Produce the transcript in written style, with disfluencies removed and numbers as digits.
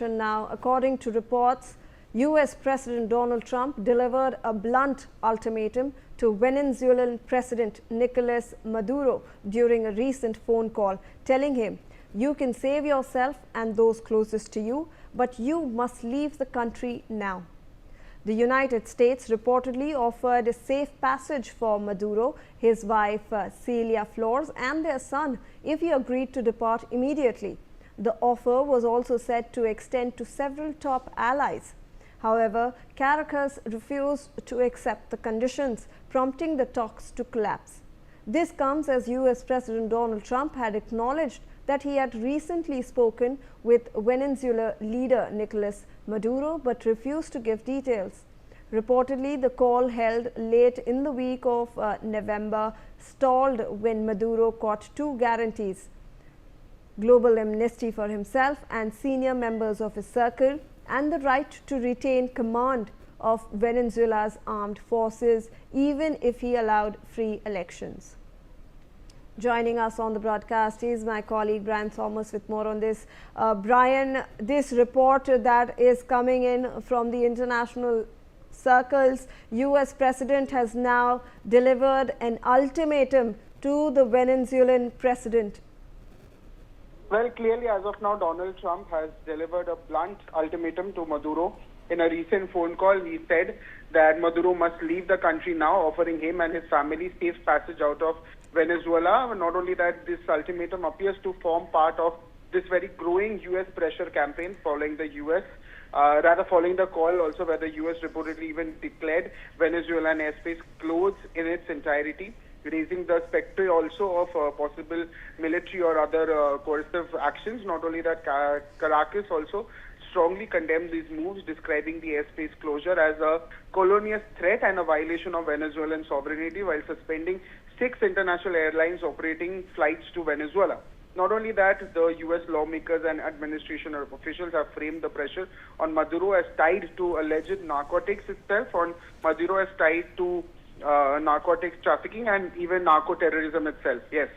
Now, according to reports, US President Donald Trump delivered a blunt ultimatum to Venezuelan President Nicolás Maduro during a recent phone call, telling him, "You can save yourself and those closest to you, but you must leave the country now." The United States reportedly offered a safe passage for Maduro, his wife Celia Flores, and their son if he agreed to depart immediately. The offer was also said to extend to several top allies. However, Caracas refused to accept the conditions, prompting the talks to collapse. This comes as US President Donald Trump had acknowledged that he had recently spoken with Venezuela leader Nicolás Maduro but refused to give details. Reportedly, the call held late in the week of November stalled when Maduro caught two guarantees: global amnesty for himself and senior members of his circle, and the right to retain command of Venezuela's armed forces, even if he allowed free elections. Joining us on the broadcast is my colleague Brian Thomas with more on this. Brian, this report that is coming in from the international circles, US President has now delivered an ultimatum to the Venezuelan president. Well, clearly, as of now, Donald Trump has delivered a blunt ultimatum to Maduro. In a recent phone call, he said that Maduro must leave the country now, offering him and his family safe passage out of Venezuela. Not only that, this ultimatum appears to form part of this very growing U.S. pressure campaign following the following the call also where the U.S. reportedly even declared Venezuelan airspace closed in its entirety, raising the specter also of possible military or other coercive actions. Not only that, Caracas also strongly condemned these moves, describing the airspace closure as a colonial threat and a violation of Venezuelan sovereignty, while suspending 6 international airlines operating flights to Venezuela. Not only that, the U.S. lawmakers and administration officials have framed the pressure on Maduro as tied to alleged narcotics itself, on Maduro as tied to narcotics trafficking and even narco-terrorism itself. Yes.